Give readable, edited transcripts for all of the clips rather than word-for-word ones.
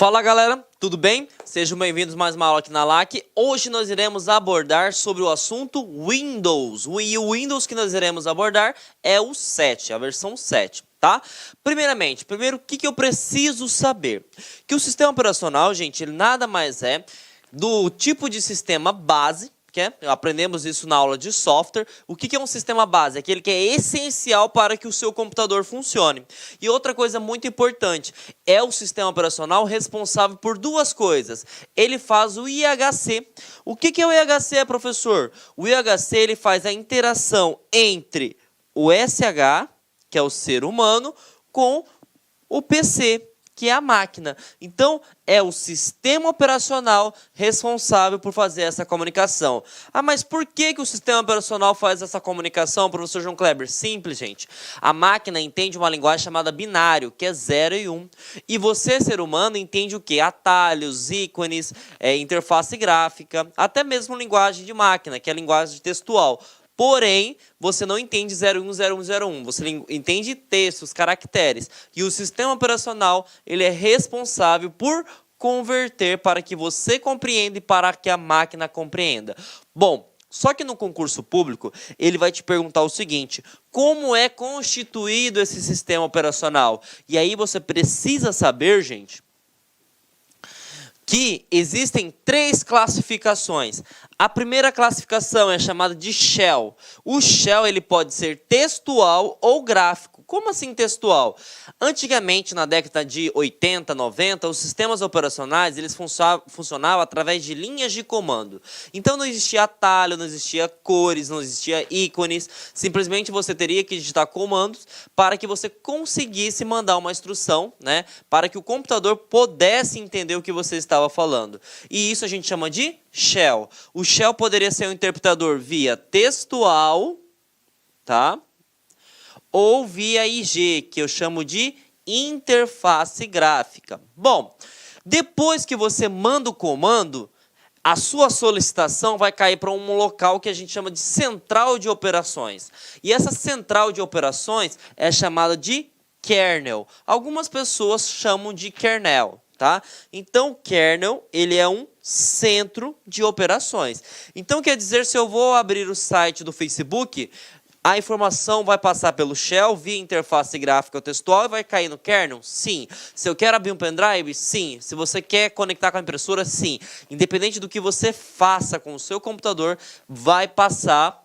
Fala galera, tudo bem? Sejam bem-vindos a mais uma aula aqui na LAC. Hoje nós iremos abordar sobre o assunto Windows. E o Windows que nós iremos abordar é o 7, a versão 7, tá? Primeiro, o que eu preciso saber? Que o sistema operacional, gente, ele nada mais é do tipo de sistema base, aprendemos isso na aula de software. O que é um sistema base? Aquele que é essencial para que o seu computador funcione. E outra coisa muito importante, é o sistema operacional responsável por duas coisas. Ele faz o IHC. O que é o IHC, professor? O IHC ele faz a interação entre o SH, que é o ser humano, com o PC, que é a máquina. Então, é o sistema operacional responsável por fazer essa comunicação. Ah, mas por que o sistema operacional faz essa comunicação, professor João Kleber? Simples, gente. A máquina entende uma linguagem chamada binário, que é 0 e 1. E você, ser humano, entende o quê? Atalhos, ícones, interface gráfica, até mesmo linguagem de máquina, que é a linguagem textual. Porém, você não entende 010101, você entende textos, caracteres. E o sistema operacional ele é responsável por converter para que você compreenda e para que a máquina compreenda. Bom, só que no concurso público, ele vai te perguntar o seguinte: como é constituído esse sistema operacional? E aí você precisa saber, gente, que existem 3 classificações. A primeira classificação é chamada de Shell. O Shell ele pode ser textual ou gráfico. Como assim textual? Antigamente, na década de 80, 90, os sistemas operacionais eles funcionavam através de linhas de comando. Então não existia atalho, não existia cores, não existia ícones. Simplesmente você teria que digitar comandos para que você conseguisse mandar uma instrução, né, para que o computador pudesse entender o que você estava falando. E isso a gente chama de Shell. O Shell poderia ser um interpretador via textual, tá? Ou via IG, que eu chamo de interface gráfica. Bom, depois que você manda o comando, a sua solicitação vai cair para um local que a gente chama de central de operações. E essa central de operações é chamada de kernel. Algumas pessoas chamam de kernel, tá? Então, o kernel, ele é um centro de operações. Então, quer dizer, se eu vou abrir o site do Facebook, a informação vai passar pelo Shell via interface gráfica ou textual e vai cair no kernel? Sim. Se eu quero abrir um pendrive? Sim. Se você quer conectar com a impressora? Sim. Independente do que você faça com o seu computador, vai passar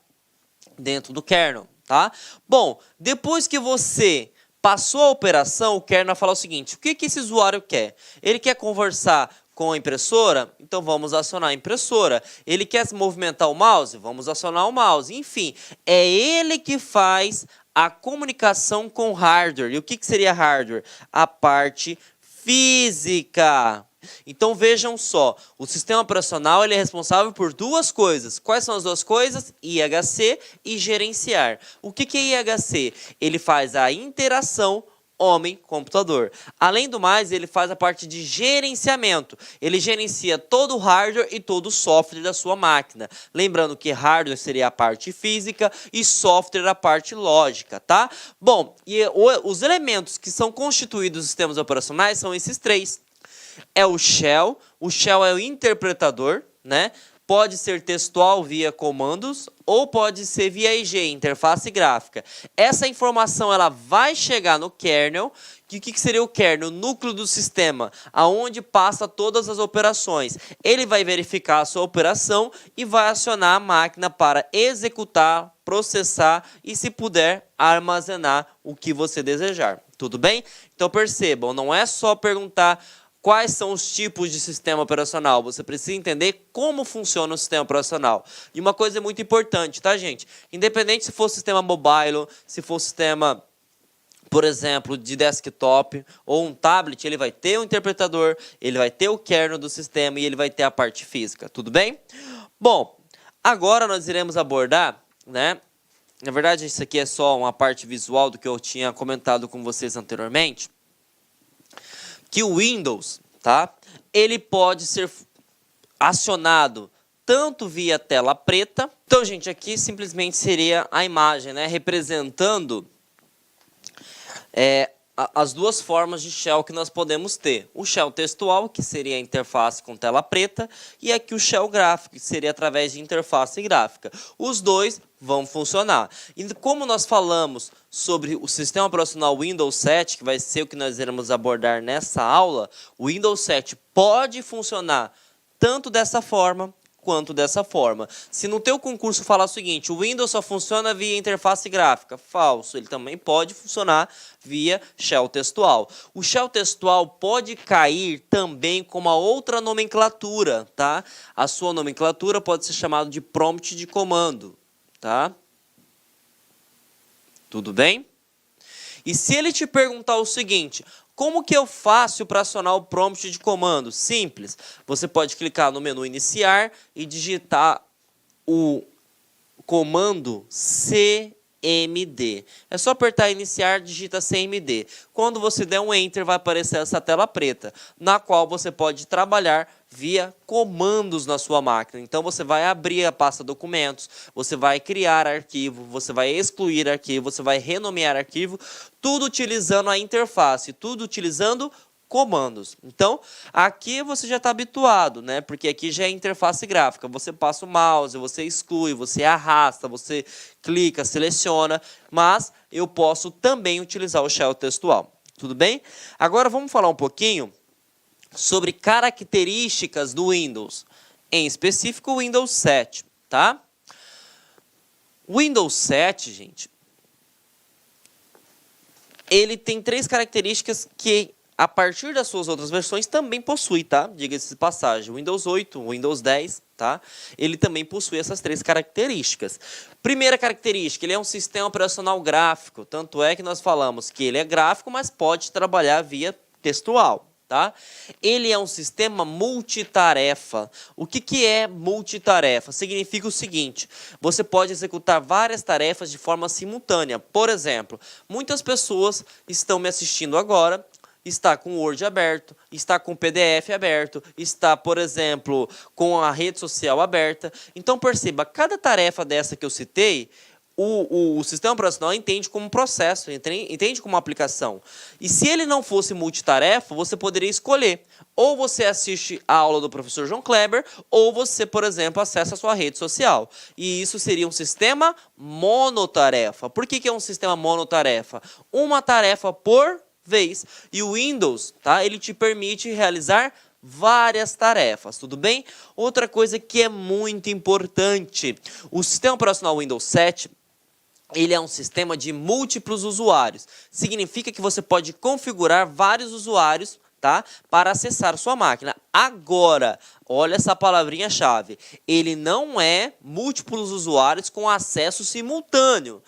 dentro do kernel, tá? Bom, depois que você passou a operação, o kernel vai falar o seguinte: o que esse usuário quer? Ele quer conversar com a impressora? Então vamos acionar a impressora. Ele quer movimentar o mouse? Vamos acionar o mouse. Enfim, é ele que faz a comunicação com o hardware. E o que seria hardware? A parte física. Então vejam só, o sistema operacional ele é responsável por duas coisas. Quais são as duas coisas? IHC e gerenciar. O que é IHC? Ele faz a interação homem-computador. Além do mais, ele faz a parte de gerenciamento. Ele gerencia todo o hardware e todo o software da sua máquina. Lembrando que hardware seria a parte física e software a parte lógica, tá? Bom, e os elementos que são constituídos dos sistemas operacionais são esses 3. É o Shell é o interpretador, né? Pode ser textual via comandos ou pode ser via IG, interface gráfica. Essa informação ela vai chegar no kernel. O que seria o kernel? O núcleo do sistema, aonde passa todas as operações. Ele vai verificar a sua operação e vai acionar a máquina para executar, processar e, se puder, armazenar o que você desejar. Tudo bem? Então percebam, não é só perguntar quais são os tipos de sistema operacional. Você precisa entender como funciona o sistema operacional. E uma coisa muito importante, tá, gente? Independente se for sistema mobile, se for sistema, por exemplo, de desktop ou um tablet, ele vai ter um interpretador, ele vai ter o kernel do sistema e ele vai ter a parte física. Tudo bem? Bom, agora nós iremos abordar, né? Na verdade, isso aqui é só uma parte visual do que eu tinha comentado com vocês anteriormente. Que o Windows, tá? Ele pode ser acionado tanto via tela preta. Então, gente, aqui simplesmente seria a imagem, né? Representando as duas formas de shell que nós podemos ter. O shell textual, que seria a interface com tela preta, e aqui o shell gráfico, que seria através de interface gráfica. Os dois vão funcionar. E como nós falamos sobre o sistema operacional Windows 7, que vai ser o que nós iremos abordar nessa aula, o Windows 7 pode funcionar tanto dessa forma quanto dessa forma. Se no teu concurso falar o seguinte, o Windows só funciona via interface gráfica, falso, ele também pode funcionar via shell textual. O shell textual pode cair também com uma outra nomenclatura, tá? A sua nomenclatura pode ser chamada de prompt de comando, tá? Tudo bem? E se ele te perguntar o seguinte, como que eu faço para acionar o prompt de comando? Simples. Você pode clicar no menu iniciar e digitar o comando CMD. É só apertar iniciar, digita CMD. Quando você der um enter, vai aparecer essa tela preta, na qual você pode trabalhar via comandos na sua máquina. Então você vai abrir a pasta documentos, você vai criar arquivo, você vai excluir arquivo, você vai renomear arquivo, tudo utilizando a interface, tudo utilizando comandos. Então, aqui você já está habituado, né? Porque aqui já é interface gráfica. Você passa o mouse, você exclui, você arrasta, você clica, seleciona, mas eu posso também utilizar o shell textual. Tudo bem? Agora vamos falar um pouquinho sobre características do Windows, em específico o Windows 7, tá? O Windows 7, gente, ele tem 3 características que, a partir das suas outras versões, também possui, tá? Diga-se de passagem, o Windows 8, o Windows 10, tá? Ele também possui essas 3 características. Primeira característica, ele é um sistema operacional gráfico, tanto é que nós falamos que ele é gráfico, mas pode trabalhar via textual. Tá? Ele é um sistema multitarefa. O que é multitarefa? Significa o seguinte, você pode executar várias tarefas de forma simultânea. Por exemplo, muitas pessoas estão me assistindo agora, está com o Word aberto, está com o PDF aberto, está, por exemplo, com a rede social aberta. Então perceba, cada tarefa dessa que eu citei, o sistema operacional entende como um processo, entende como uma aplicação. E se ele não fosse multitarefa, você poderia escolher. Ou você assiste a aula do professor João Kleber, ou você, por exemplo, acessa a sua rede social. E isso seria um sistema monotarefa. Por que é um sistema monotarefa? Uma tarefa por vez. E o Windows, tá? Ele te permite realizar várias tarefas, tudo bem? Outra coisa que é muito importante, o sistema operacional Windows 7, ele é um sistema de múltiplos usuários. Significa que você pode configurar vários usuários, tá, para acessar sua máquina. Agora, olha essa palavrinha-chave. Ele não é múltiplos usuários com acesso simultâneo.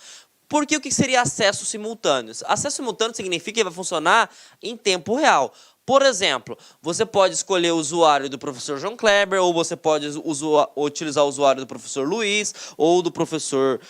Porque o que seria acesso simultâneo? Acesso simultâneo significa que vai funcionar em tempo real. Por exemplo, você pode escolher o usuário do professor João Kleber, ou você pode utilizar o usuário do professor Luiz, ou do professor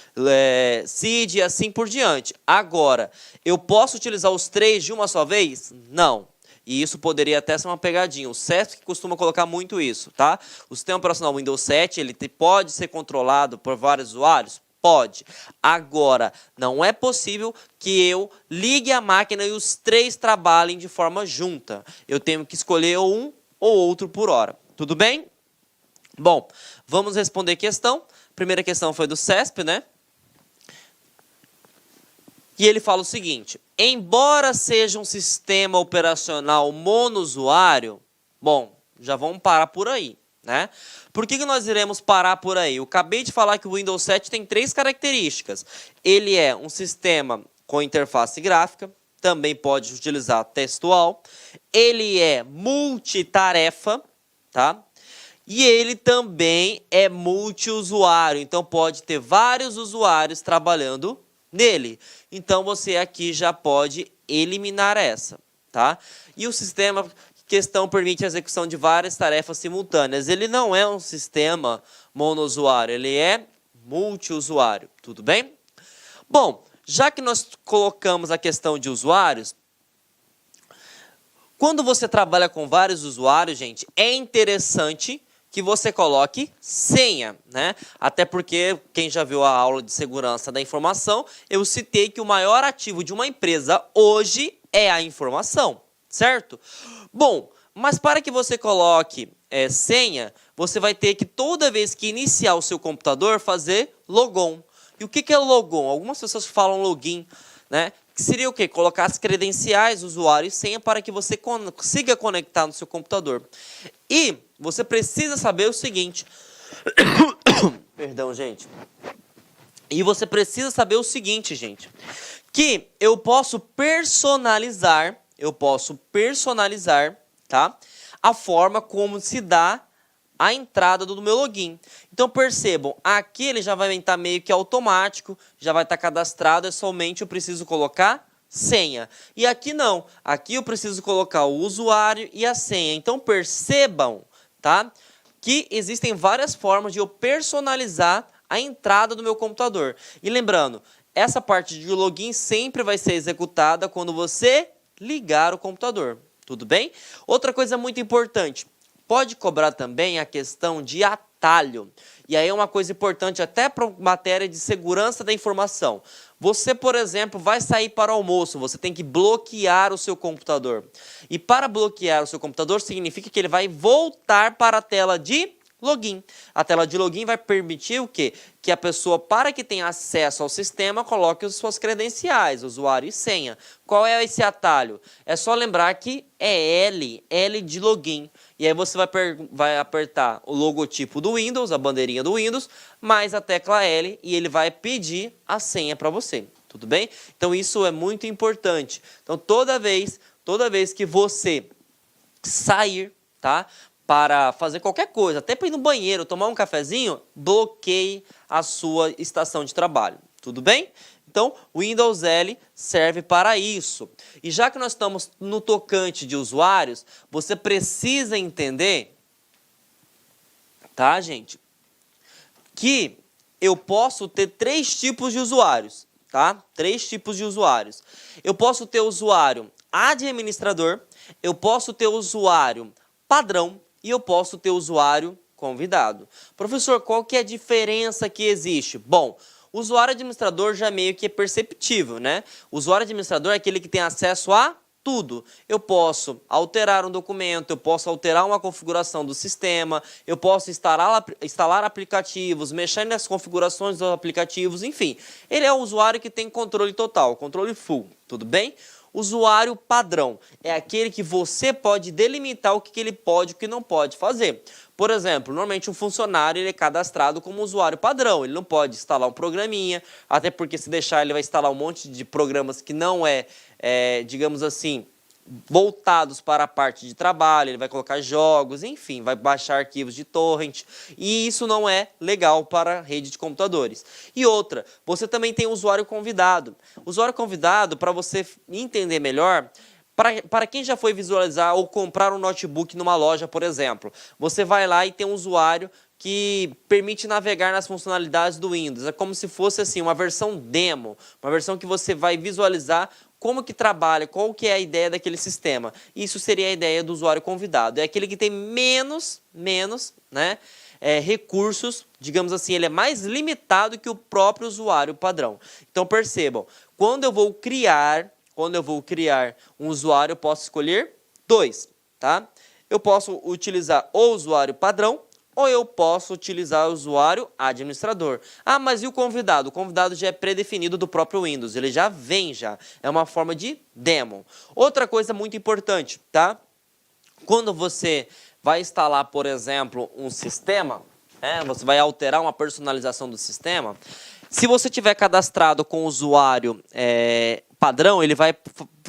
Cid, e assim por diante. Agora, eu posso utilizar os 3 de uma só vez? Não. E isso poderia até ser uma pegadinha. O CESP costuma colocar muito isso, tá? O sistema operacional Windows 7, ele pode ser controlado por vários usuários? Pode. Agora, não é possível que eu ligue a máquina e os 3 trabalhem de forma junta. Eu tenho que escolher um ou outro por hora. Tudo bem? Bom, vamos responder questão. Primeira questão foi do CESP, né? E ele fala o seguinte, embora seja um sistema operacional monousuário, bom, já vamos parar por aí, né? Por que nós iremos parar por aí? Eu acabei de falar que o Windows 7 tem 3 características. Ele é um sistema com interface gráfica, também pode utilizar textual. Ele é multitarefa, tá? E ele também é multiusuário, então pode ter vários usuários trabalhando nele. Então você aqui já pode eliminar essa, tá? E o sistema questão permite a execução de várias tarefas simultâneas. Ele não é um sistema monousuário, ele é multiusuário, tudo bem? Bom, já que nós colocamos a questão de usuários, quando você trabalha com vários usuários, gente, é interessante que você coloque senha, né? Até porque, quem já viu a aula de segurança da informação, eu citei que o maior ativo de uma empresa hoje é a informação, certo? Bom, mas para que você coloque senha, você vai ter que toda vez que iniciar o seu computador fazer logon. E o que é logon? Algumas pessoas falam login, né? Que seria o quê? Colocar as credenciais, usuário e senha para que você consiga conectar no seu computador. E você precisa saber o seguinte... Perdão, gente. E você precisa saber o seguinte, gente. Que eu posso personalizar, tá? A forma como se dá a entrada do meu login. Então percebam, aqui ele já vai estar meio que automático, já vai estar cadastrado, é somente eu preciso colocar senha. E aqui não, aqui eu preciso colocar o usuário e a senha. Então percebam, tá? Que existem várias formas de eu personalizar a entrada do meu computador. E lembrando, essa parte de login sempre vai ser executada quando você ligar o computador. Tudo bem? Outra coisa muito importante, pode cobrar também a questão de atalho. E aí é uma coisa importante até para matéria de segurança da informação. Você, por exemplo, vai sair para o almoço, você tem que bloquear o seu computador. E para bloquear o seu computador significa que ele vai voltar para a tela de login. A tela de login vai permitir o quê? Que a pessoa, para que tenha acesso ao sistema, coloque as suas credenciais, usuário e senha. Qual é esse atalho? É só lembrar que é L de login. E aí você vai apertar o logotipo do Windows, a bandeirinha do Windows, mais a tecla L e ele vai pedir a senha para você. Tudo bem? Então isso é muito importante. Então toda vez que você sair, tá? Para fazer qualquer coisa, até para ir no banheiro, tomar um cafezinho, bloqueie a sua estação de trabalho. Tudo bem? Então, o Windows L serve para isso. E já que nós estamos no tocante de usuários, você precisa entender, tá, gente? Que eu posso ter 3 tipos de usuários, tá? 3 tipos de usuários. Eu posso ter usuário administrador, eu posso ter usuário padrão, e eu posso ter usuário convidado. Professor, qual que é a diferença que existe? Bom, o usuário administrador já meio que é perceptível, né? O usuário administrador é aquele que tem acesso a tudo. Eu posso alterar um documento, eu posso alterar uma configuração do sistema, eu posso instalar aplicativos, mexer nas configurações dos aplicativos, enfim. Ele é o usuário que tem controle total, controle full, tudo bem? Usuário padrão é aquele que você pode delimitar o que ele pode e o que não pode fazer. Por exemplo, normalmente um funcionário ele é cadastrado como usuário padrão. Ele não pode instalar um programinha, até porque se deixar ele vai instalar um monte de programas que não digamos assim, voltados para a parte de trabalho, ele vai colocar jogos, enfim, vai baixar arquivos de torrent, e isso não é legal para a rede de computadores. E outra, você também tem o usuário convidado. O usuário convidado, para você entender melhor, para quem já foi visualizar ou comprar um notebook numa loja, por exemplo, você vai lá e tem um usuário que permite navegar nas funcionalidades do Windows. É como se fosse assim, uma versão demo, uma versão que você vai visualizar como que trabalha, qual que é a ideia daquele sistema. Isso seria a ideia do usuário convidado. É aquele que tem menos né, recursos, digamos assim, ele é mais limitado que o próprio usuário padrão. Então percebam, quando eu vou criar um usuário, eu posso escolher 2, tá? Eu posso utilizar o usuário padrão, ou eu posso utilizar o usuário administrador. Ah, mas e o convidado? O convidado já é predefinido do próprio Windows, ele já vem já. É uma forma de demo. Outra coisa muito importante, tá? Quando você vai instalar, por exemplo, um sistema, você vai alterar uma personalização do sistema, se você tiver cadastrado com o usuário padrão, ele vai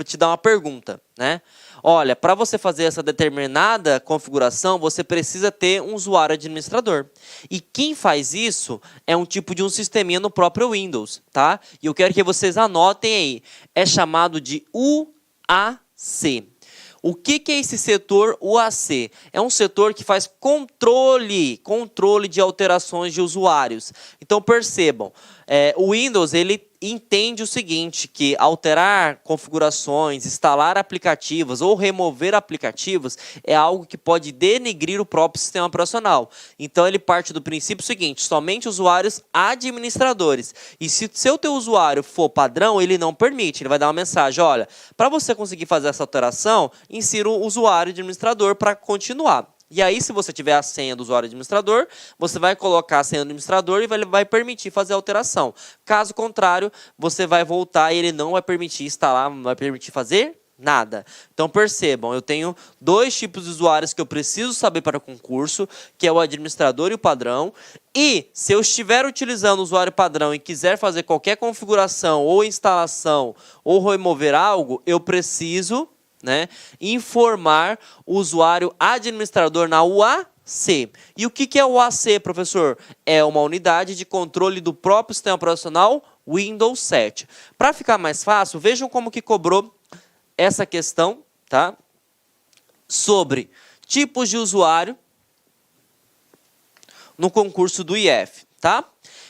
te dar uma pergunta, né? Olha, para você fazer essa determinada configuração, você precisa ter um usuário administrador. E quem faz isso é um tipo de um sisteminha no próprio Windows, tá? E eu quero que vocês anotem aí. É chamado de UAC. O que é esse setor UAC? É um setor que faz controle de alterações de usuários. Então percebam, o Windows ele entende o seguinte, que alterar configurações, instalar aplicativos ou remover aplicativos é algo que pode denegrir o próprio sistema operacional. Então, ele parte do princípio seguinte, somente usuários administradores. E se o teu usuário for padrão, ele não permite. Ele vai dar uma mensagem, olha, para você conseguir fazer essa alteração, insira o usuário administrador para continuar. E aí, se você tiver a senha do usuário administrador, você vai colocar a senha do administrador e vai permitir fazer a alteração. Caso contrário, você vai voltar e ele não vai permitir instalar, não vai permitir fazer nada. Então, percebam, eu tenho dois tipos de usuários que eu preciso saber para o concurso, que é o administrador e o padrão. E, se eu estiver utilizando o usuário padrão e quiser fazer qualquer configuração ou instalação ou remover algo, eu preciso, né, informar o usuário administrador na UAC. E o que é o UAC, professor? É uma unidade de controle do próprio sistema operacional Windows 7. Para ficar mais fácil, vejam como que cobrou essa questão, tá? Sobre tipos de usuário no concurso do IF, tá?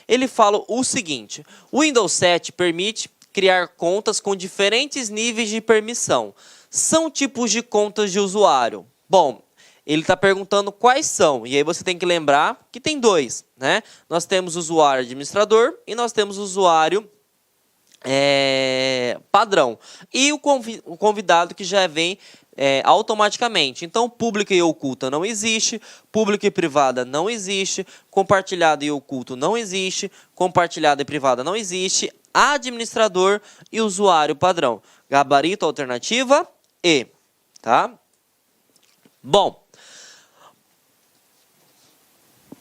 Ele fala o seguinte, o Windows 7 permite criar contas com diferentes níveis de permissão. São tipos de contas de usuário. Bom, ele está perguntando quais são. E aí você tem que lembrar que tem dois, né? Nós temos o usuário administrador e nós temos o usuário padrão. E o convidado que já vem automaticamente. Então, pública e oculta não existe, pública e privada não existe, compartilhada e oculto não existe, compartilhada e privada não existe, administrador e usuário padrão. Gabarito, alternativa E, tá? Bom,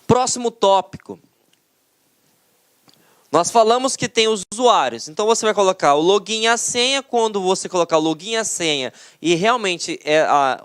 próximo tópico. Nós falamos que tem os usuários, então você vai colocar o login e a senha. Quando você colocar o login e a senha e realmente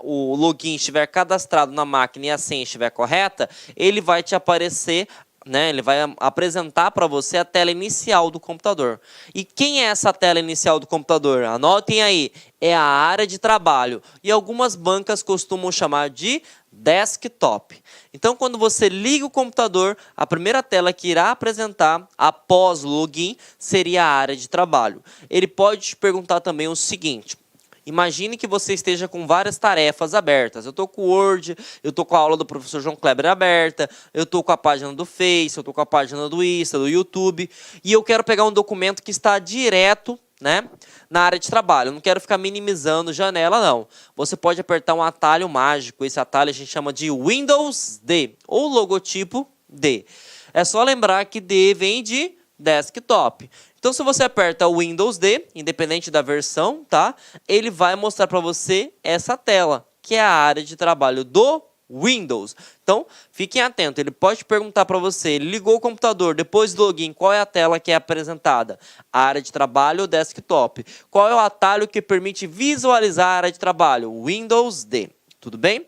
o login estiver cadastrado na máquina e a senha estiver correta, ele vai te aparecer, né, ele vai apresentar para você a tela inicial do computador. E quem é essa tela inicial do computador? Anotem aí, é a área de trabalho. E algumas bancas costumam chamar de desktop. Então, quando você liga o computador, a primeira tela que irá apresentar após o login seria a área de trabalho. Ele pode te perguntar também o seguinte: imagine que você esteja com várias tarefas abertas. Eu estou com o Word, eu estou com a aula do professor João Kleber aberta, eu estou com a página do Face, eu estou com a página do Insta, do YouTube, e eu quero pegar um documento que está direto, né, na área de trabalho. Eu não quero ficar minimizando janela, não. Você pode apertar um atalho mágico. Esse atalho a gente chama de Windows D, ou logotipo D. É só lembrar que D vem de desktop. Então, se você aperta o Windows D, independente da versão, tá? Ele vai mostrar para você essa tela, que é a área de trabalho do Windows. Então, fiquem atentos. Ele pode perguntar para você, ele ligou o computador, depois do login, qual é a tela que é apresentada? A área de trabalho ou desktop? Qual é o atalho que permite visualizar a área de trabalho? Windows D. Tudo bem?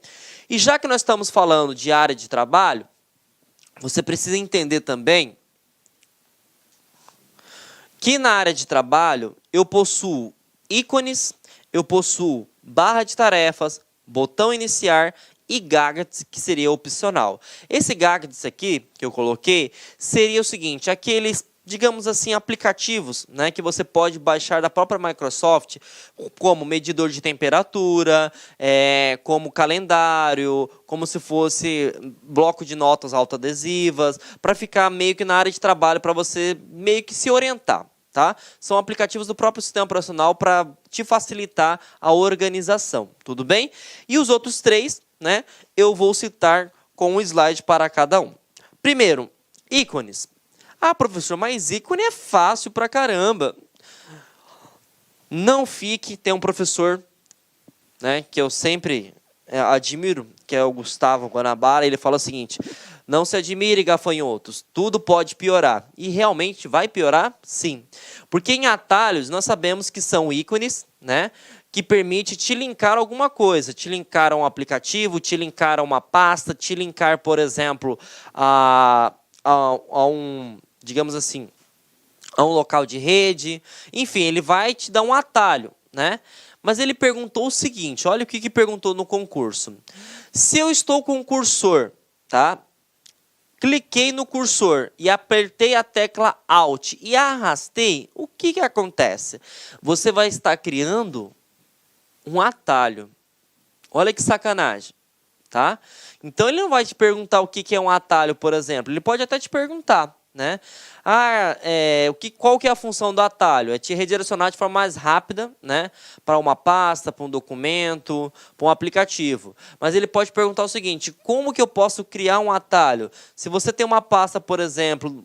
E já que nós estamos falando de área de trabalho, você precisa entender também que na área de trabalho eu possuo ícones, eu possuo barra de tarefas, botão iniciar e gadgets, que seria opcional. Esse gadgets aqui que eu coloquei seria o seguinte, aqueles, digamos assim, aplicativos, né, que você pode baixar da própria Microsoft, como medidor de temperatura, como calendário, como se fosse bloco de notas autoadesivas, para ficar meio que na área de trabalho, para você meio que se orientar. Tá? São aplicativos do próprio sistema operacional para te facilitar a organização. Tudo bem? E os outros três, né, eu vou citar com um slide para cada um. Primeiro, ícones. Ah, professor, mas ícone é fácil pra caramba. Não fique, tem um professor, né, que eu sempre admiro, que é o Gustavo Guanabara, ele fala o seguinte: não se admire, gafanhotos, tudo pode piorar. E realmente vai piorar? Sim. Porque em atalhos nós sabemos que são ícones, né, que permite te linkar alguma coisa, te linkar a um aplicativo, te linkar a uma pasta, te linkar, por exemplo, a um, digamos assim, a um local de rede. Enfim, ele vai te dar um atalho, né? Mas ele perguntou o seguinte, olha o que perguntou no concurso. Se eu estou com um cursor, tá? cliquei no cursor e apertei a tecla Alt e arrastei, o que que acontece? Você vai estar criando um atalho. Olha que sacanagem, tá? Então ele não vai te perguntar o que que é um atalho, por exemplo. Ele pode até te perguntar, né? Qual que é a função do atalho? É te redirecionar de forma mais rápida, né? Para uma pasta, para um documento, para um aplicativo. Mas ele pode perguntar o seguinte: como que eu posso criar um atalho? Se você tem uma pasta, por exemplo,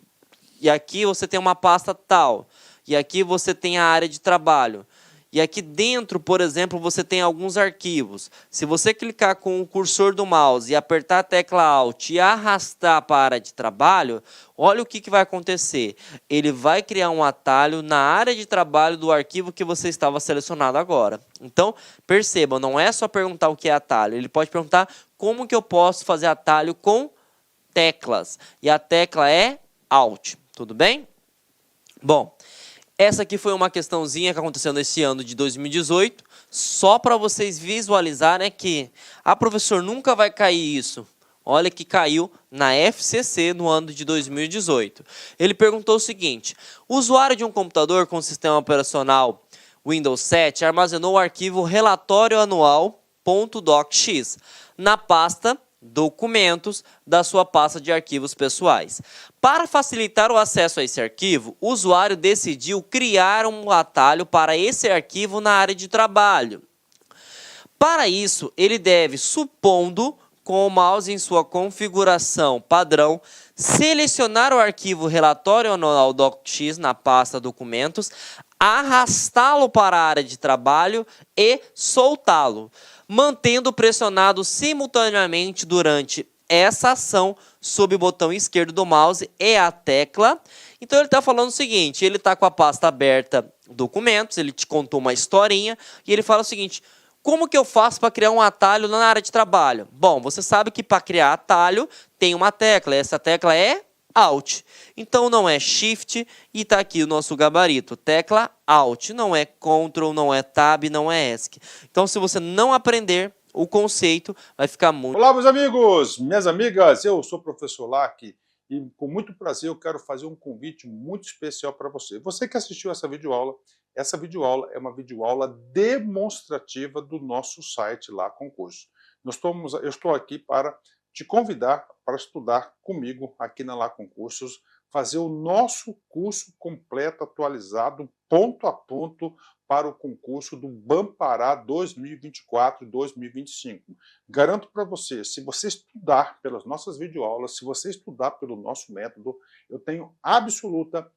e aqui você tem uma pasta tal, e aqui você tem a área de trabalho. E aqui dentro, por exemplo, você tem alguns arquivos. Se você clicar com o cursor do mouse e apertar a tecla Alt e arrastar para a área de trabalho, olha o que vai acontecer. Ele vai criar um atalho na área de trabalho do arquivo que você estava selecionado agora. Então, percebam, não é só perguntar o que é atalho. Ele pode perguntar como que eu posso fazer atalho com teclas. E a tecla é Alt. Tudo bem? Bom, essa aqui foi uma questãozinha que aconteceu nesse ano de 2018, só para vocês visualizarem que a professor nunca vai cair isso. Olha que caiu na FCC no ano de 2018. Ele perguntou o seguinte: o usuário de um computador com sistema operacional Windows 7 armazenou o arquivo relatório anual.docx na pasta documentos da sua pasta de arquivos pessoais. Para facilitar o acesso a esse arquivo, o usuário decidiu criar um atalho para esse arquivo na área de trabalho. Para isso, ele deve, supondo, com o mouse em sua configuração padrão, selecionar o arquivo relatório anual docx na pasta documentos, arrastá-lo para a área de trabalho e soltá-lo, mantendo pressionado simultaneamente durante essa ação sob o botão esquerdo do mouse e a tecla. Então ele está falando o seguinte: ele está com a pasta aberta, documentos, ele te contou uma historinha e ele fala o seguinte: como que eu faço para criar um atalho na área de trabalho? Bom, você sabe que para criar atalho tem uma tecla, essa tecla é Alt. Então não é Shift e está aqui o nosso gabarito, tecla Alt, não é Ctrl, não é Tab, não é ESC. Então se você não aprender o conceito, vai ficar muito... Olá, meus amigos, minhas amigas, eu sou o professor Lac e com muito prazer eu quero fazer um convite muito especial para você. Você que assistiu essa videoaula é uma videoaula demonstrativa do nosso site lá Concurso. Eu estou aqui para te convidar para estudar comigo aqui na Lá Concursos, fazer o nosso curso completo, atualizado, ponto a ponto, para o concurso do Bampará 2024 e 2025. Garanto para você, se você estudar pelas nossas videoaulas, se você estudar pelo nosso método, eu tenho absoluta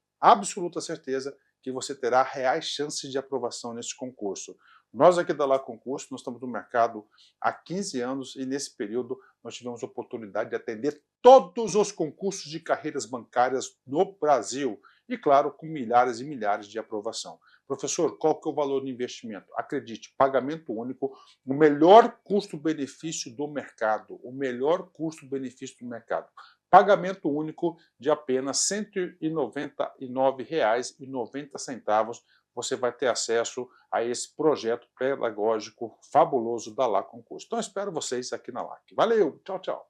certeza que você terá reais chances de aprovação nesse concurso. Nós aqui da Lá Concurso, nós estamos no mercado há 15 anos e nesse período nós tivemos a oportunidade de atender todos os concursos de carreiras bancárias no Brasil e, claro, com milhares e milhares de aprovação. Professor, qual que é o valor do investimento? Acredite, pagamento único, o melhor custo-benefício do mercado, o melhor custo-benefício do mercado. Pagamento único de apenas R$ 199,90. Você vai ter acesso a esse projeto pedagógico fabuloso da Lá Concurso. Então, espero vocês aqui na LAC. Valeu, tchau, tchau.